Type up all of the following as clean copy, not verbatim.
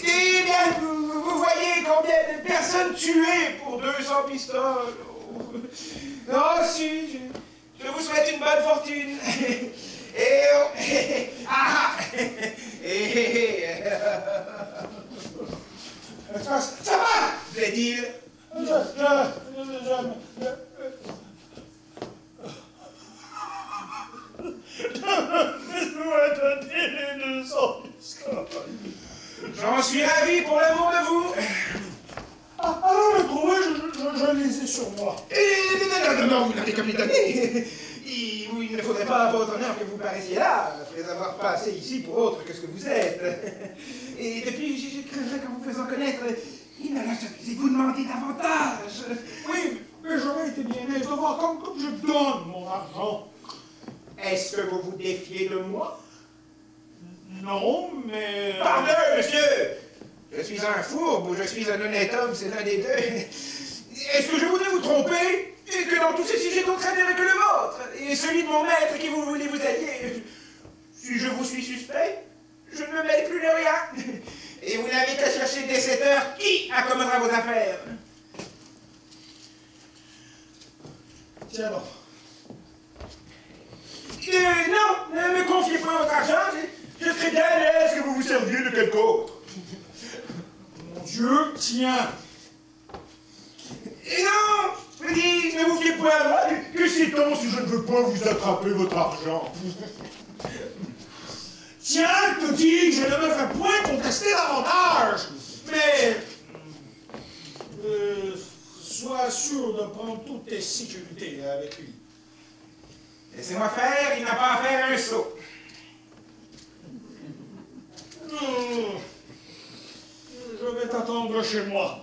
Eh bien, vous voyez combien de personnes tuées pour 200 pistoles. Oh si, je vous souhaite une bonne fortune. Ça va, plaît-il? J'en suis ravi pour l'amour de vous. Alors le trouver, je les ai sur moi. Non, vous n'avez qu'à m'étonner. Il ne faudrait pas, à votre honneur, que vous paraissiez là, après avoir passé ici pour autre que ce que vous êtes. Et depuis, je craindrais qu'en vous faisant connaître, il n'allait jamais vous demander davantage. Oui, mais j'aurais été bien aise de voir comme je donne mon argent. Est-ce que vous vous défiez de moi? Non, mais... Pardon, monsieur! Je suis un fourbe ou je suis un honnête homme, c'est l'un des deux. Est-ce que je voudrais vous tromper? Et que dans tous ces sujets d'autre intérêt que le vôtre, et celui de mon maître qui vous voulez vous allier, si je vous suis suspect, je ne me mêle plus de rien. Et vous n'avez qu'à chercher dès cette heure qui accommodera vos affaires. Tiens donc. Non, ne me confiez pas votre argent, je serais bien à l'aise que vous vous serviez de quelque autre. Mon Dieu, tiens. Et non, je vous dis, ne vous fiez point à moi. Que sait-on si je ne veux pas vous attraper votre argent? Tiens, te dis, je ne me fais point contester davantage. Mais... sois sûr de prendre toutes tes sécurités avec lui. Laissez-moi faire, il n'a pas à faire un saut. Je vais t'attendre chez moi.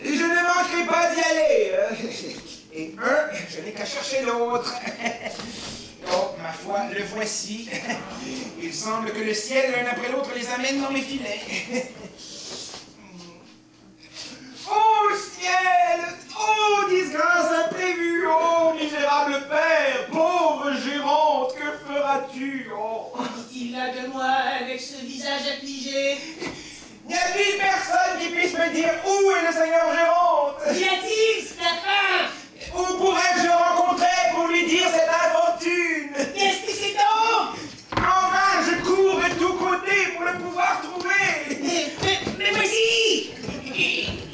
Et je ne manquerai pas d'y aller. Et je n'ai qu'à chercher l'autre. Oh, ma foi, le voici. Il semble que le ciel, l'un après l'autre, les amène dans mes filets. Oh, ciel! Oh, disgrâce imprévue! Oh, misérable père! Pauvre gérante, que feras-tu? Oh! Dit-il là de moi avec ce visage affligé? N'y a-t-il personne qui puisse me dire où est le seigneur gérante? Y a-t-il, Scapin? Où pourrais-je le rencontrer pour lui dire cette infortune? Qu'est-ce que c'est donc? Enfin, je cours de tous côtés pour le pouvoir trouver. Mais voici!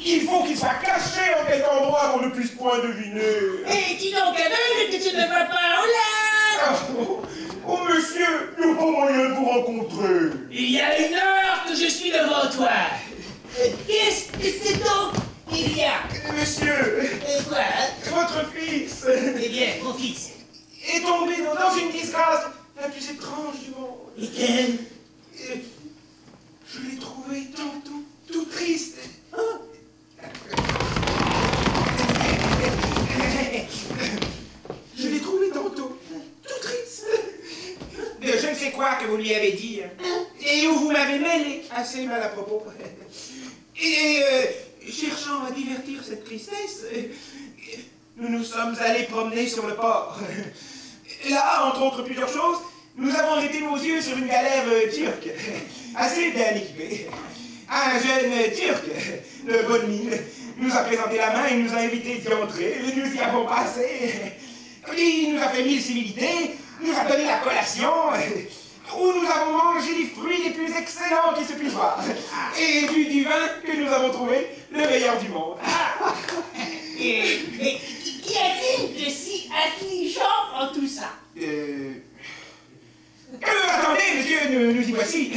Il faut qu'il soit caché en quelque endroit qu'on ne puisse point deviner. Et dis donc aveugle que tu ne vois pas en là! Oh, monsieur, Il n'y a pas moyen de vous rencontrer. Il y a une heure que je suis devant toi. Qu'est-ce que c'est donc qu'il y a? monsieur, Quoi? votre fils Eh bien, mon fils. est tombé dans une disgrâce la plus étrange du monde. Et quelle? Je l'ai trouvé tout triste. Je l'ai trouvé tantôt tout triste. De je ne sais quoi que vous lui avez dit. Et où vous m'avez mêlé assez mal à propos. Et cherchant à divertir cette tristesse, nous nous sommes allés promener sur le port. Là, entre autres plusieurs choses, nous avons arrêté nos yeux sur une galère turque, assez bien équipée. Un jeune turc de bonne mine nous a présenté la main et nous a invités d'y entrer. Nous y avons passé. Il nous a fait 1000 civilités, nous a donné la collation, où nous avons mangé les fruits les plus excellents qui se puissent voir, et bu du vin que nous avons trouvé le meilleur du monde. Mais qu'y a-t-il de si affligeant en tout ça? Attendez, monsieur, nous y voici.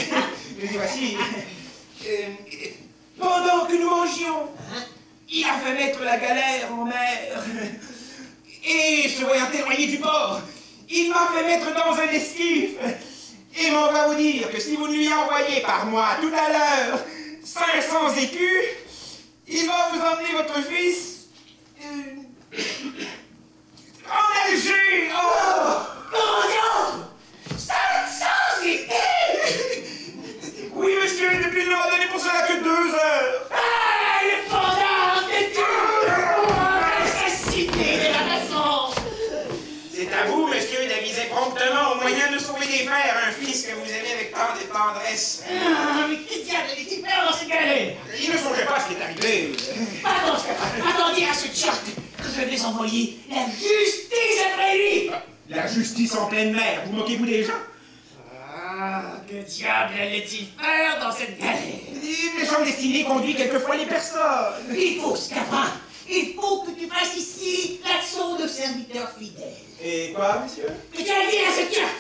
Nous y voici. Pendant que nous mangions, il a fait mettre la galère en mer. Et se voyant éloigné du port, il m'a fait mettre dans un esquif. Et m'en va vous dire que si vous lui envoyez par mois tout à l'heure 500 écus, il va vous emmener votre fils avisait promptement au moyen de sauver des frères un fils que vous aimez avec tant de tendresse. Ah, mais que diable allait-il faire dans cette galère? Il ne songeait pas à ce qui est arrivé. Attends, dire à ce Turc que je vais envoyer la justice après lui. La justice en pleine mer, vous moquez-vous des gens? Ah, que diable allait-il faire dans cette galère? Une méchante destinée conduit quelquefois les personnes. Il faut, Scapin, il faut que tu fasses ici l'action de serviteur fidèle. Et quoi, monsieur? Que tu as dit à ce Turc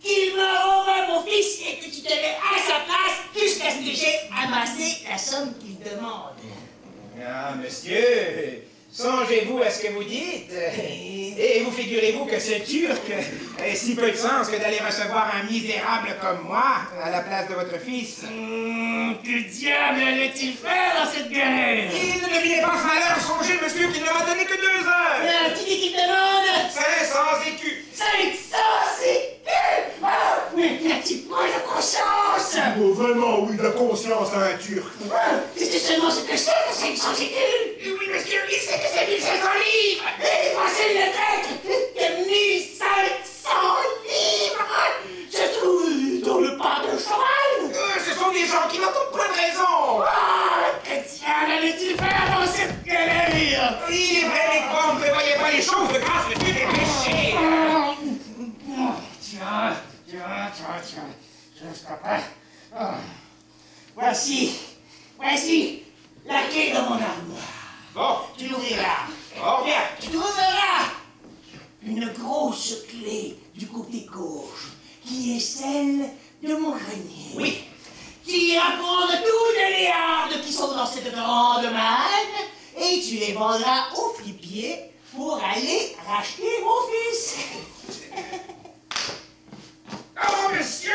qu'il me rendra mon fils et que tu te mets à sa place jusqu'à ce que j'ai amassé la somme qu'il demande. Ah, monsieur, songez-vous à ce que vous dites. Et vous figurez-vous que ce Turc ait si peu de sens que d'aller recevoir un misérable comme moi à la place de votre fils? Que diable allait-il faire dans cette galère? Il ne devinait pas ce malheur, songez, monsieur, qu'il ne m'a donné que 2 heures. Tu dis qu'il demande 500 écus. 500 écus! Ah, mais n'a-t-il pas de conscience? Oh, vraiment, oui, de la conscience à un Turc. C'était seulement ce que c'est que 500 écus! Oui, monsieur, il sait que c'est 1500 livres. Et pensez le traître de 1500 livres! Se trouve dans le pas de cheval! Ce sont des gens qui n'entendent point de raison. Ah, que diable allait-il faire dans cette galère? Il est vrai, mais quoi, on ne prévoyait pas les choses de grâce, monsieur, des péchés. Tiens, Scapin. Voici la clé de mon armoire. Bon, Tu l'ouvriras. oh bien. Tu trouveras une grosse clé du côté gauche, qui est celle de mon grenier. Oui. Tu iras prendre toutes les hardes qui sont dans cette grande manne, et tu les vendras au fripier pour aller racheter mon fils. Oh, monsieur,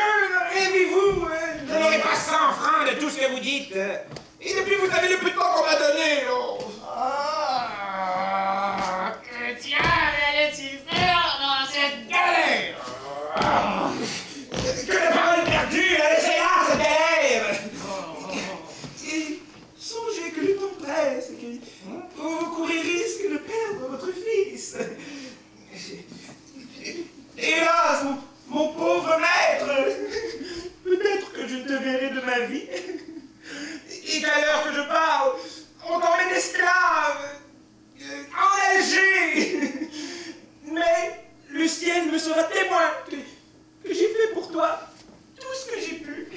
rêvez-vous, je n'aurai pas 100 francs de tout ce que vous dites. Et depuis, vous savez le peu de temps qu'on m'a donné, oh. Que diable allait-il faire dans cette galère? Que de paroles perdues, laissez-la, cette galère. Et songez que le temps presse, et que vous courez risque de perdre votre fils. Hélas, mon pauvre maître, peut-être que je ne te verrai de ma vie, et qu'à l'heure que je parle, on t'emmène esclave, en Alger. Mais le ciel me sera témoin que j'ai fait pour toi tout ce que j'ai pu,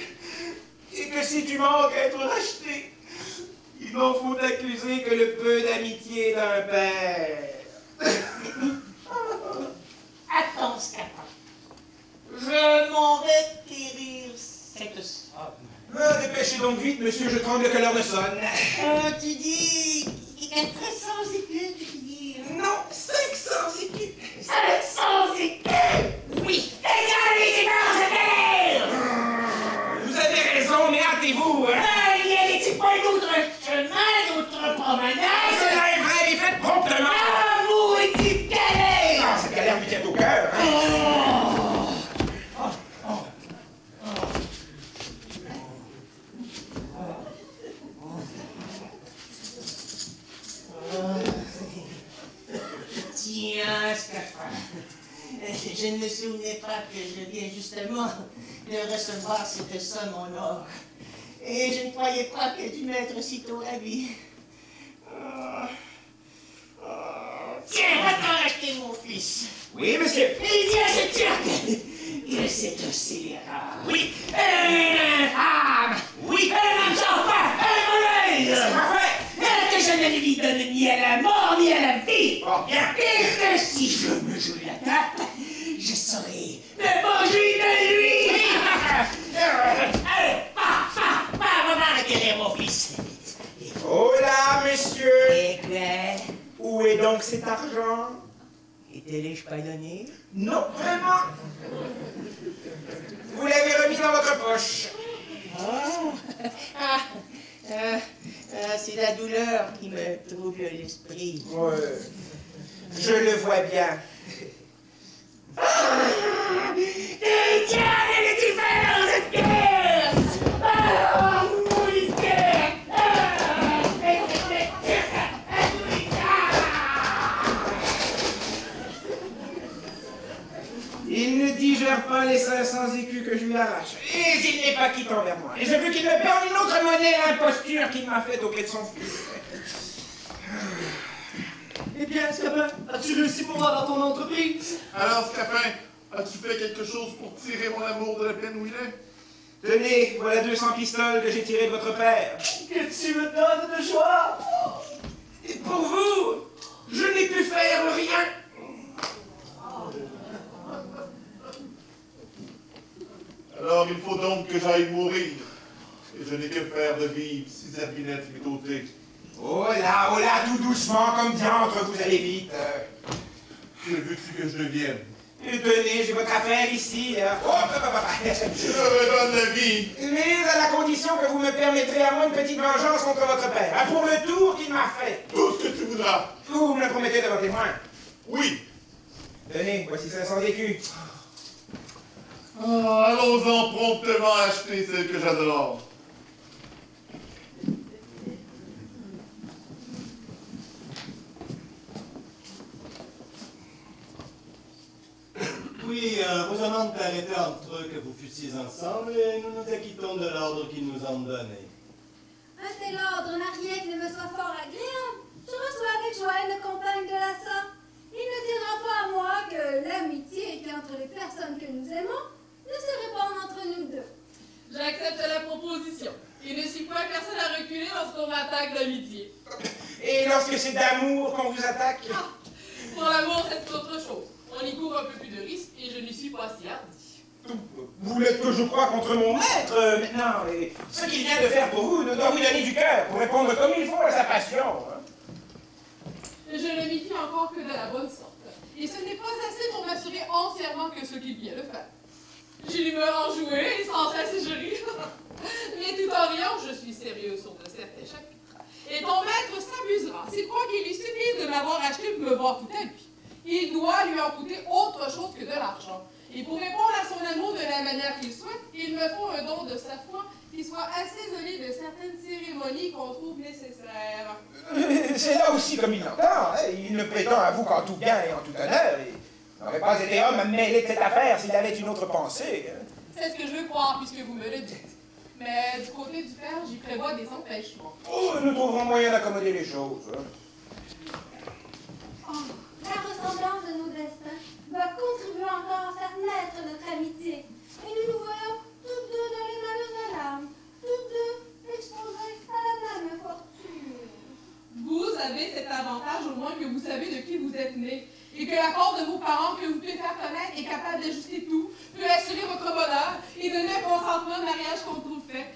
et que si tu manques à être racheté, il n'en faut accuser que le peu d'amitié d'un père. Attends, Scapin. Je m'en vais quérir cette somme. Dépêchez donc vite, monsieur, je tremble que l'heure ne sonne. Tu dis qu'il y a 300 écus, tu dis? Non, 500 écus. 500 écus! Oui! Regardez, dans cette galère! Vous avez raison, mais hâtez-vous. Il y a pas d'autre chemin, d'autre promenade? Cela est vrai, mais faites promptement. Ah, maudite galère! Ah, cette galère me tient au cœur. Tiens, Scapin, je ne me souvenais pas que je viens justement de recevoir cette somme en or. Et je ne croyais pas que tu m'être sitôt la vie. Tiens, va-t'en racheter mon fils. Oui, monsieur. Et dis à ce Turc que c'est un scélérat. Oui. Un infâme. Oui. Un absorbant. Un voleur. C'est parfait. Que je ne lui donne ni à la mort ni à la vie. Bon, bien. Et que si je me joue la tape, je saurai me manger de lui. Allez, va requérir mon fils. Oh là, monsieur. Et quoi? Où est donc cet argent? Et te l'ai-je pas donné? Non, vraiment. Vous l'avez remis dans votre poche. C'est la douleur qui me trouble l'esprit. Ouais. Je le vois bien. Et diable, allez-tu faire dans cette guerre? Ah, maudite guerre! Il ne digère pas les 500 écus que je lui arrache. Et il n'est pas quitte envers moi. Et je veux qu'il me paie une autre monnaie à l'imposture qu'il m'a faite auprès de son fils. Eh bien, Scapin, as-tu réussi pour moi dans ton entreprise? Alors, Scapin, as-tu fait quelque chose pour tirer mon amour de la peine où il est? Tenez, voilà 200 pistoles que j'ai tirées de votre père. Que tu me donnes de joie! Et pour vous, je n'ai pu faire rien. Alors, il faut donc que j'aille mourir. Et je n'ai que faire de vivre si Zerbinette m'est ôté. Oh là, tout doucement, comme diantre, vous allez vite. Que veux-tu que je devienne? Et tenez, j'ai votre affaire ici. Oh, Je me redonne la vie. Mais à la condition que vous me permettrez à moi une petite vengeance contre votre père, pour le tour qu'il m'a fait. Tout ce que tu voudras. Vous me le promettez devant témoin. Oui. Tenez, voici 500 écus. Allons-en promptement acheter celle que j'adore. Oui, Rosamond permettait entre eux que vous fussiez ensemble et nous nous acquittons de l'ordre qu'ils nous ont donné. Un tel ordre n'a rien qui ne me soit fort agréable. Je reçois avec joie une compagne de la sorte. Il ne tiendra pas à moi que l'amitié qui est entre les personnes que nous aimons ne se répande entre nous deux. J'accepte la proposition. Il ne suffit pas personne à reculer lorsqu'on m'attaque d'amitié. Et lorsque c'est d'amour qu'on vous attaque? Pour l'amour, c'est autre chose. On y court un peu plus de risques et je n'y suis pas si hardi. Vous l'êtes que je crois contre mon maître maintenant. Et ce qu'il vient de faire pour vous ne doit vous donner du cœur pour répondre comme il faut à sa passion. Je ne m'y fie encore que de la bonne sorte. Et ce n'est pas assez pour m'assurer entièrement que ce qu'il vient de faire. J'ai l'humeur enjouée et sans cesse je ris. Mais tout en riant, je suis sérieux sur de certains chapitres. Et ton maître s'amusera. S'il croit qu'il lui suffit de m'avoir acheté pour me voir tout à lui. Il doit lui en coûter autre chose que de l'argent. Et pour répondre à son amour de la manière qu'il souhaite, il me faut un don de sa foi qui soit assaisonné de certaines cérémonies qu'on trouve nécessaires. C'est là aussi comme il l'entend. Il ne prétend à vous qu'en tout bien et en tout honneur. Il n'aurait pas été homme à me mêler de cette affaire s'il avait une autre pensée. C'est ce que je veux croire puisque vous me le dites. Mais du côté du père, j'y prévois des empêchements. Oh, nous trouverons moyen d'accommoder les choses. La ressemblance de nos destins va contribuer encore à faire naître notre amitié. Et nous nous voyons toutes deux dans les mêmes alarmes, toutes deux exposées à la même fortune. Vous avez cet avantage au moins que vous savez de qui vous êtes né et que l'accord de vos parents que vous pouvez faire connaître est capable d'ajuster tout, peut assurer votre bonheur et donner un consentement de mariage qu'on trouve fait.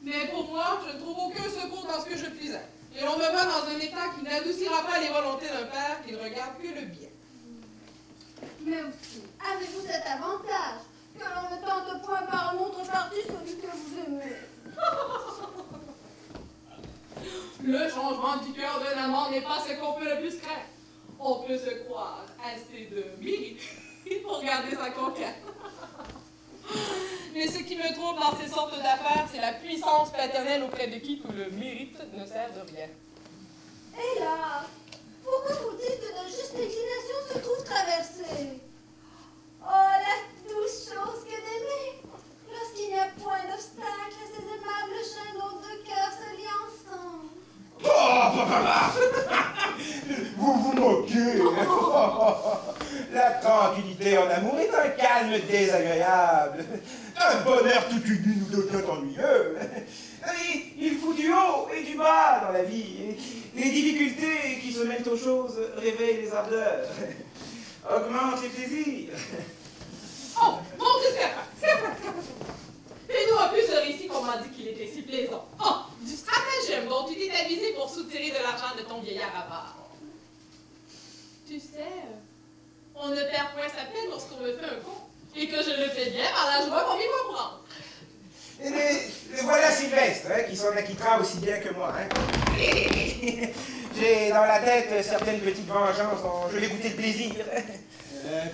Mais pour moi, je ne trouve aucun secours dans ce que je puis être. Et l'on me voit dans un état qui n'adoucira pas les volontés d'un père qui ne regarde que le bien. Mais aussi, avez-vous cet avantage que l'on ne tente point par une autre partie celui que vous aimez? Le changement du cœur d'un amant n'est pas ce qu'on peut le plus craindre. On peut se croire assez de mérite pour garder sa conquête. Mais ce qui me trouble dans ces sortes d'affaires, c'est la puissance paternelle auprès de qui tout le mérite ne sert de rien. Hélas, pourquoi faut-il que de justes inclinations se trouvent traversées? Oh, la douce chose que d'aimer, lorsqu'il n'y a point d'obstacle à ces aimables chaînes dont deux cœurs se lient ensemble. Vous vous moquez. La tranquillité en amour est un calme désagréable. Un bonheur tout uni nous devient ennuyeux. Il faut du haut et du bas dans la vie. Les difficultés qui se mêlent aux choses réveillent les ardeurs, augmentent les plaisirs. Oh, mon Dieu, c'est pas. Fais-nous un peu ce récit qu'on m'a dit qu'il était si plaisant. Oh, du stratagème dont tu t'es avisé pour soutirer de l'argent de ton vieillard avare. Tu sais, on ne perd point sa peine lorsqu'on me fait un coup, et que je le fais bien par la joie qu'on m'y voit prendre. Et voilà Sylvestre, qui s'en acquittera aussi bien que moi. J'ai dans la tête certaines petites vengeances dont je vais goûter le plaisir.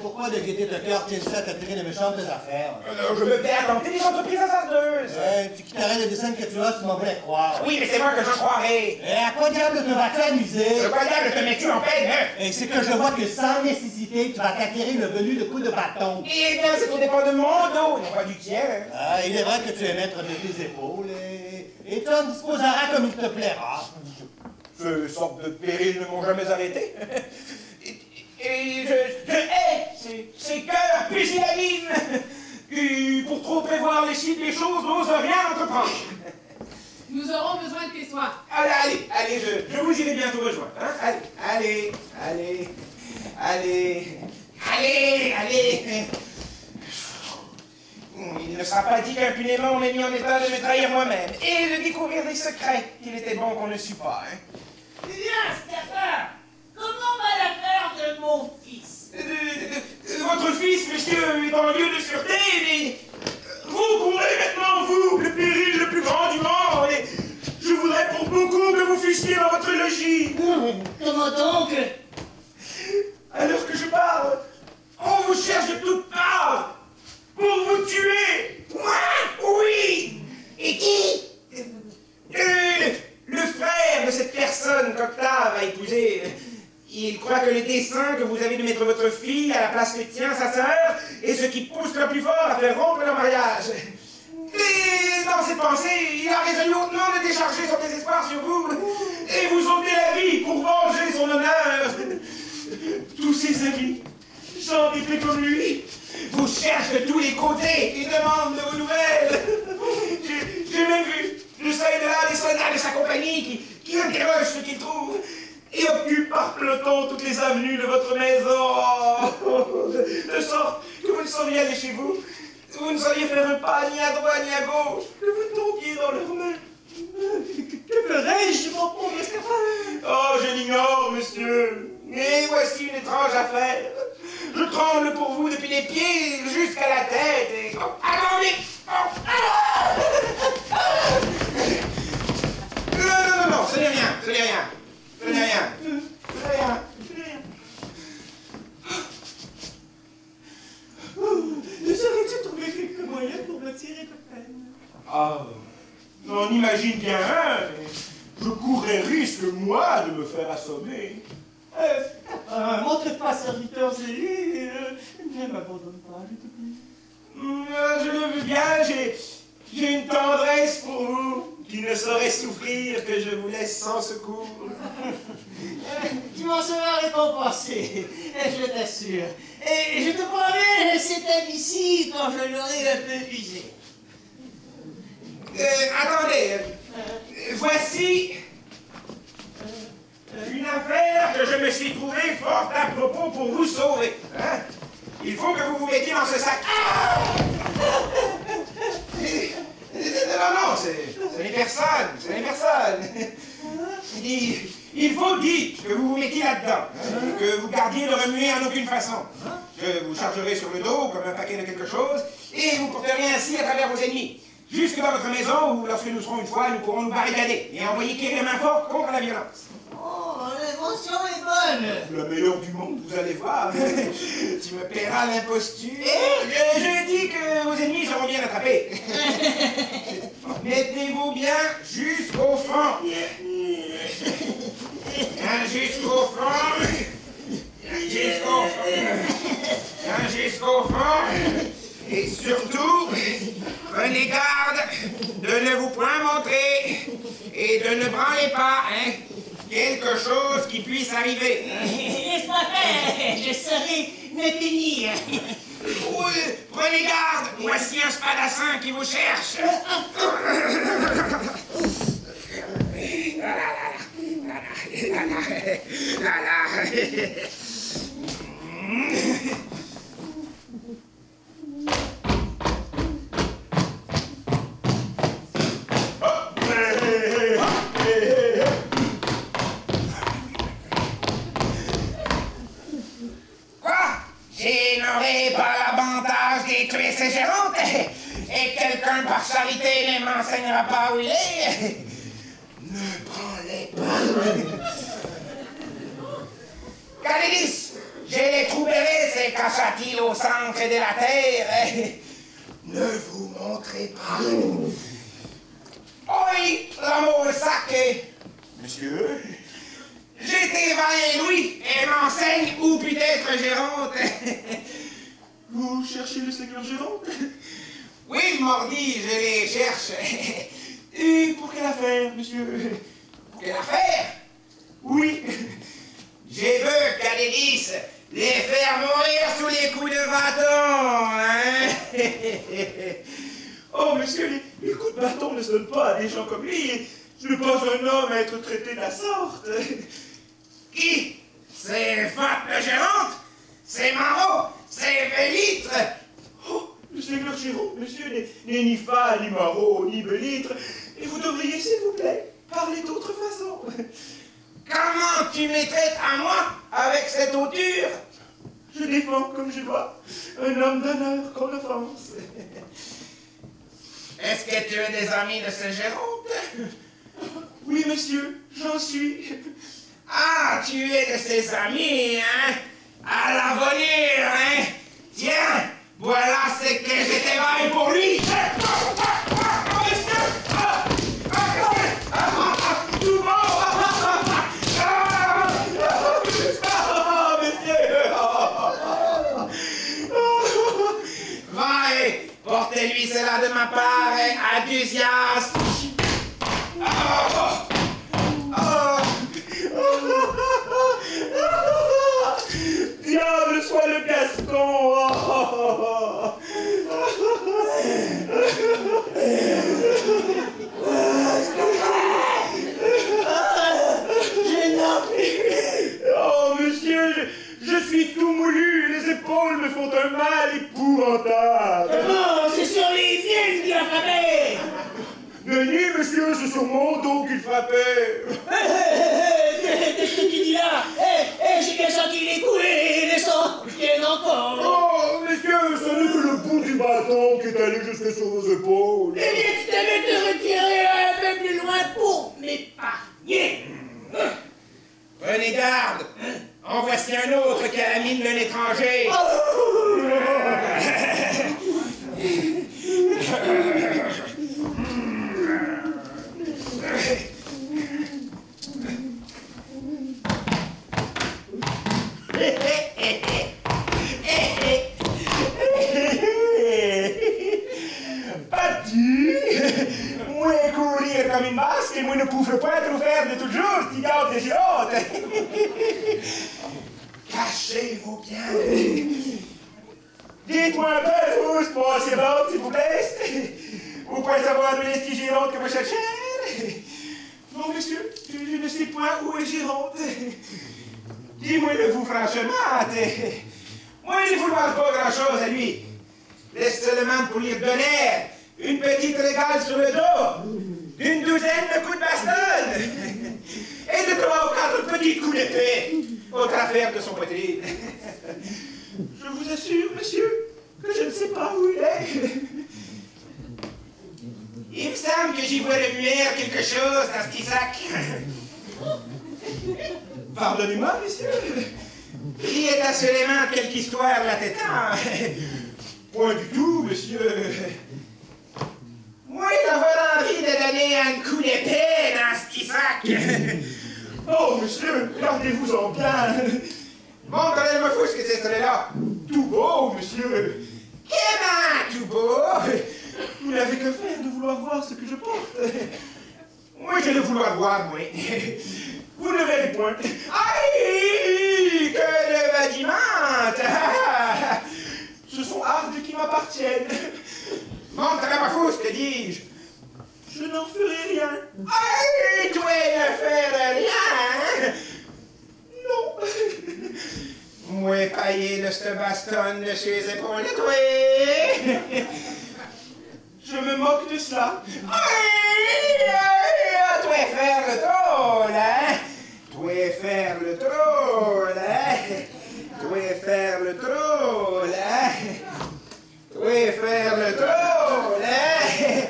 Pourquoi de gaieté de cœur tiens-tu à t'attirer de méchantes affaires? Je me plais à tenter des entreprises hasardeuses. Tu quitterais le dessin que tu as, tu m'en voulais croire. Oui, mais c'est moi que j'en croirais. Et à quoi diable te vas-tu amuser? De quoi diable te mets-tu en peine, hein? Et c'est que je vois que sans nécessité, tu vas t'acquérir le venu de coups de bâton. Eh bien, c'est tout dépend de mon dos, non pas du tien. Ah, il est vrai que tu es maître de tes épaules et tu en disposeras comme il te plaira. Ces sortes de périls ne m'ont jamais arrêté. Et je hais ces cœurs pusillanimes qui, pour trop prévoir les choses, n'osent rien entreprendre. Nous aurons besoin de tes soins. Allez, je vous irai bientôt rejoindre. Hein? Allez. Il ne sera pas dit qu'impunément on m'ait mis en état de me trahir moi-même et de découvrir des secrets qu'il était bon qu'on ne sût pas. Hein? Bien, Scapin, comment va l'affaire de mon fils? Votre fils, monsieur, est en lieu de sûreté, mais vous courez maintenant, vous, le péril le plus grand du monde, et je voudrais pour beaucoup que vous fussiez dans votre logis. Comment donc? Alors que je parle, on vous cherche de toutes parts pour vous tuer. Moi? Oui. Et qui? Le frère de cette personne qu'Octave a épousée. Il croit que le dessein que vous avez de mettre votre fille à la place que tient sa sœur est ce qui pousse le plus fort à faire rompre leur mariage. Et dans ses pensées, il a résolu hautement de décharger son désespoir sur vous et vous ôter la vie pour venger son honneur. Tous ses amis, gens épais comme lui, vous cherchent de tous les côtés et demandent de vos nouvelles. J'ai même vu de ça et de là des soldats de sa compagnie qui interrogent ce qu'ils trouvent et occupent par peloton toutes les avenues de votre maison, de sorte que vous ne sauriez aller chez vous, vous ne sauriez faire un pas ni à droite ni à gauche, que vous tombiez dans leurs mains. Que ferais-je, mon pauvre Scapin? Oh, je l'ignore, monsieur, mais voici une étrange affaire. Je tremble pour vous depuis les pieds jusqu'à la tête et... Oh, attendez! Non, ce n'est rien. Ne saurais-tu trouver quelques moyens pour me tirer de peine? Ah, on imagine bien un, mais je courrais risque, moi, de me faire assommer. Montre pas serviteur zélé, ne m'abandonne pas, je te prie. Je le veux bien, j'ai une tendresse pour vous, qui ne saurait souffrir que je vous laisse sans secours. Tu m'en seras récompensé, je t'assure. Et je te promets cet habit-ci quand je l'aurai un peu usé. Attendez, voici une affaire que je me suis trouvée fort à propos pour vous sauver. Hein? Il faut que vous vous mettiez dans ce sac. Non, ce n'est personne. Il faut, dit, que vous vous mettiez là-dedans, hein, que vous gardiez de remuer en aucune façon. Je vous chargerai sur le dos comme un paquet de quelque chose, et vous porterez ainsi à travers vos ennemis, jusque dans votre maison où, lorsque nous serons une fois, nous pourrons nous barricader et envoyer quérir main forte contre la violence. Oh, l'invention est bonne. La meilleure du monde, vous allez voir. Tu me paieras l'imposture. Je dis que vos ennemis seront bien attrapés. Mettez-vous bien jusqu'au fond. Jusqu'au fond. Jusqu'au fond. Et surtout, prenez garde de ne vous point montrer et de ne branlez pas, hein. Quelque chose qui puisse arriver. Laisse pas faire, je saurai me tenir. Prenez garde, voici un spadassin qui vous cherche. Je n'aurai pas l'avantage de tuer ses gérantes, et quelqu'un par charité ne m'enseignera pas où il est. Ne branlez pas. Calélis, j'ai les trous bérés, c'est cacha-t-il au centre de la terre. Ne vous montrez pas. Oui, l'amour sacré. Monsieur, j'étais vaillant Louis et m'enseigne ou peut-être Géronte. Vous cherchez le seigneur Géronte? Oui, mordi, je les cherche. Et pour quelle affaire, monsieur? Pour quelle affaire? Oui. J'ai vu, Calélis, les faire mourir sous les coups de bâton, hein? Oh, monsieur, les coups de bâton ne se donnent pas à des gens comme lui. Je ne suis pas un homme à être traité de la sorte. Qui? C'est Fat le Géronte? C'est Marot? C'est Bélitre? Oh, le seigneur Géronte, monsieur, n'est ni Fat, ni Marot, ni Bélitre. Et vous devriez, s'il vous plaît, parler d'autre façon. Comment tu me traites à moi avec cette hauteur? Je défends comme je dois un homme d'honneur qu'on offense. Est-ce que tu es des amis de ce Géronte? Oui, monsieur, j'en suis. Ah, tu es de ses amis, hein? À la volée, hein? Tiens, voilà ce que je travaille pour lui. Va et portez-lui cela de ma part, enthousiaste. Diable soit le Gascon! Je n'en peux plus. Oh, monsieur, je suis tout moulu, les épaules me font un mal épouvantable. Comment? C'est sur les miennes qu'il a frappé. Denis, monsieur, c'est sur mon dos qu'il frappait. Qu'est-ce que tu dis là? J'ai bien senti les coups et les sangs viennent encore. Oh, monsieur, ce n'est que le bout du bâton qui est allé jusque sur vos épaules. Eh bien, tu devais te retirer un peu plus loin pour m'épargner. Prenez garde. En voici un autre qui a la mine d'un étranger. Moi courir comme une basque et moi ne pouvais pas trop faire de toujours, tu gardes des géantes. Cachez-vous bien. Dites-moi un peu, vous, pour assez vite, s'il vous plaît. Vous pouvez savoir d'où est ce Géronte que vous cherchez? Non, monsieur, je ne sais point où est Géronte. Dis-moi-le vous franchement. Moi, il ne vouloir pas grand-chose à lui. Laisse seulement pour lui donner une petite régale sur le dos, d'une douzaine de coups de baston et de 3 ou 4 petits coups d'épée au travers de son poitrine. Je vous assure, monsieur, que je ne sais pas où il est. Il me semble que j'y vois remuer quelque chose dans ce petit sac. Pardonnez-moi, monsieur. Il est assurément quelque histoire la tétan. Point du tout, monsieur. Moi, d'avoir envie de donner un coup d'épée dans ce petit sac. Oh, monsieur, gardez-vous-en bien. Montrez-moi fou ce que c'est celui-là. Tout beau, monsieur. Comment tout beau? Vous n'avez que faire de vouloir voir ce que je porte. Moi, je vais vouloir voir, moi. Vous ne verrez point. Aïe, que de badimante! Ce sont hardes qui m'appartiennent. Montre-moi fou, ce que dis-je? Je n'en ferai rien. Aïe, toi, ne faire rien! Non. Moi, paillé de ce baston de ses épaules, toi! Je me moque de cela. Aïe, aïe, toi, faire le drôle, hein? Toi, faire le drôle, hein? Toi, faire le drôle, hein? Toi, faire le drôle, hein?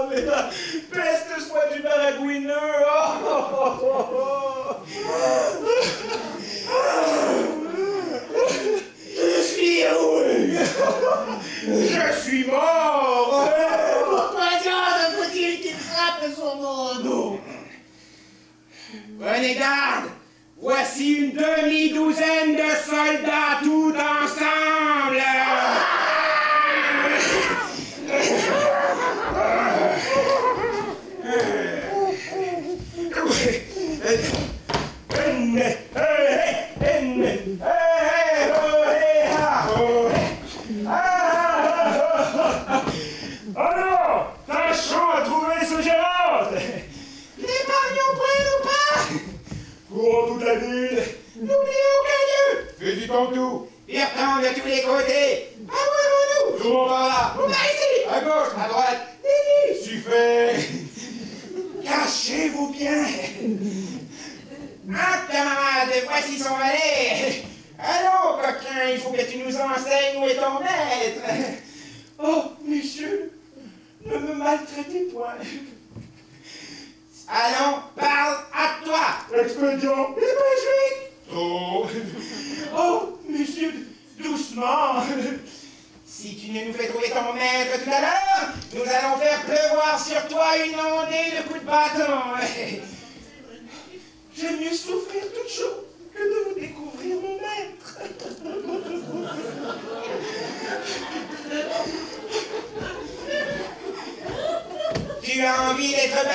Mais la peste soit du baragouineux! Je suis roué. Je suis mort. Pourquoi diable faut-il qu'il frappe sur mon dos? Prenez garde. Voici une demi-douzaine de soldats tout ensemble. Alors, tâchons à trouver ce gérante! L'épargnons près ou pas. Courons toute la ville! N'oubliez aucun lieu. Visitons tout. Virtant de tous les côtés. Abonnons-nous. Comment par là? Par ici. À gauche, À droite. suffit! Cachez-vous bien. Ah, camarade, voici son valet. Allons, coquin, il faut que tu nous enseignes où est ton maître. Oh, messieurs, ne me maltraitez point! Allons, parle à toi. Expédient imagique! Oh! Oh, messieurs, doucement! Si tu ne nous fais trouver ton maître tout à l'heure, nous allons faire pleuvoir sur toi une ondée de coups de bâton. J'aime mieux souffrir toute chose que de vous découvrir mon maître! Tu as envie d'être